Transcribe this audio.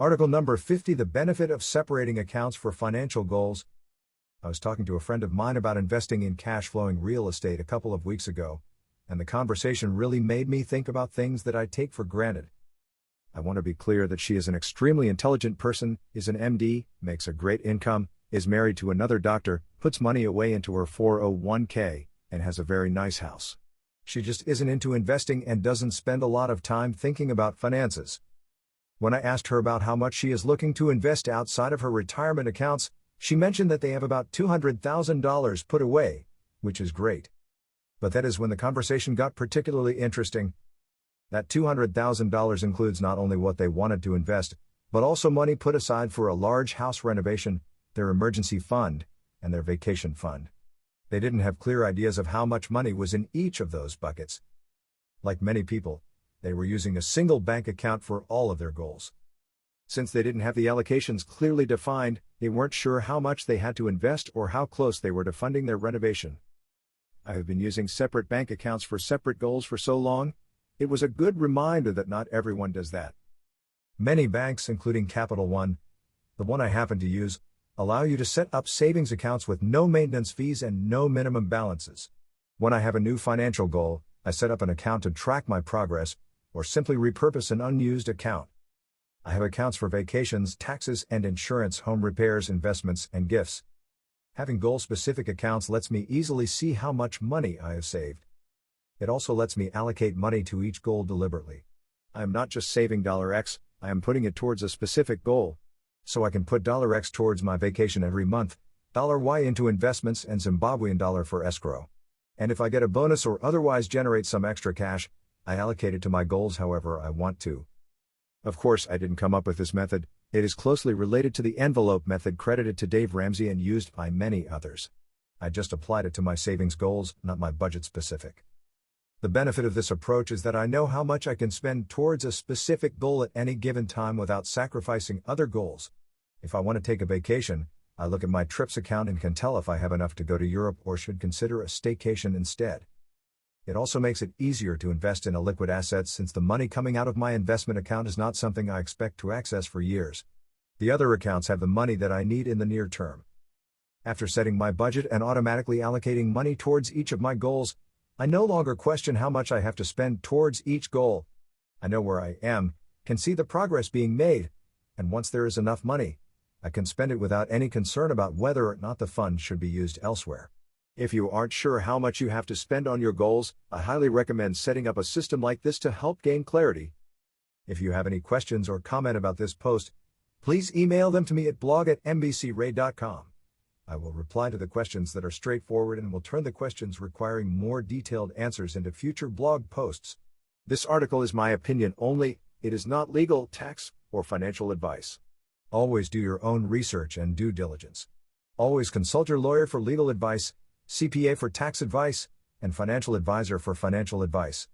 Article number 50: The benefit of separating accounts for financial goals. I was talking to a friend of mine about investing in cash flowing real estate a couple of weeks ago, and the conversation really made me think about things that I take for granted. I want to be clear that she is an extremely intelligent person, is an MD, makes a great income, is married to another doctor, puts money away into her 401k, and has a very nice house. She just isn't into investing and doesn't spend a lot of time thinking about finances. When I asked her about how much she is looking to invest outside of her retirement accounts, she mentioned that they have about $200,000 put away, which is great. But that is when the conversation got particularly interesting. That $200,000 includes not only what they wanted to invest, but also money put aside for a large house renovation, their emergency fund, and their vacation fund. They didn't have clear ideas of how much money was in each of those buckets. Like many people, they were using a single bank account for all of their goals. Since they didn't have the allocations clearly defined, they weren't sure how much they had to invest or how close they were to funding their renovation. I have been using separate bank accounts for separate goals for so long, it was a good reminder that not everyone does that. Many banks, including Capital One, the one I happen to use, allow you to set up savings accounts with no maintenance fees and no minimum balances. When I have a new financial goal, I set up an account to track my progress, or simply repurpose an unused account. I have accounts for vacations, taxes and insurance, home repairs, investments, and gifts. Having goal-specific accounts lets me easily see how much money I have saved. It also lets me allocate money to each goal deliberately. I am not just saving $X, I am putting it towards a specific goal. So I can put $X towards my vacation every month, $Y into investments, and Zimbabwean dollar for escrow. And if I get a bonus or otherwise generate some extra cash, I allocate it to my goals however I want to. Of course, I didn't come up with this method. It is closely related to the envelope method credited to Dave Ramsey and used by many others. I just applied it to my savings goals, not my budget specific. The benefit of this approach is that I know how much I can spend towards a specific goal at any given time without sacrificing other goals. If I want to take a vacation, I look at my trips account and can tell if I have enough to go to Europe or should consider a staycation instead. It also makes it easier to invest in a liquid asset since the money coming out of my investment account is not something I expect to access for years. The other accounts have the money that I need in the near term. After setting my budget and automatically allocating money towards each of my goals, I no longer question how much I have to spend towards each goal. I know where I am, can see the progress being made, and once there is enough money, I can spend it without any concern about whether or not the fund should be used elsewhere. If you aren't sure how much you have to spend on your goals, I highly recommend setting up a system like this to help gain clarity. If you have any questions or comment about this post, please email them to me at blog@mbcray.com. I will reply to the questions that are straightforward and will turn the questions requiring more detailed answers into future blog posts. This article is my opinion only, it is not legal, tax, or financial advice. Always do your own research and due diligence. Always consult your lawyer for legal advice, CPA for tax advice, and financial advisor for financial advice.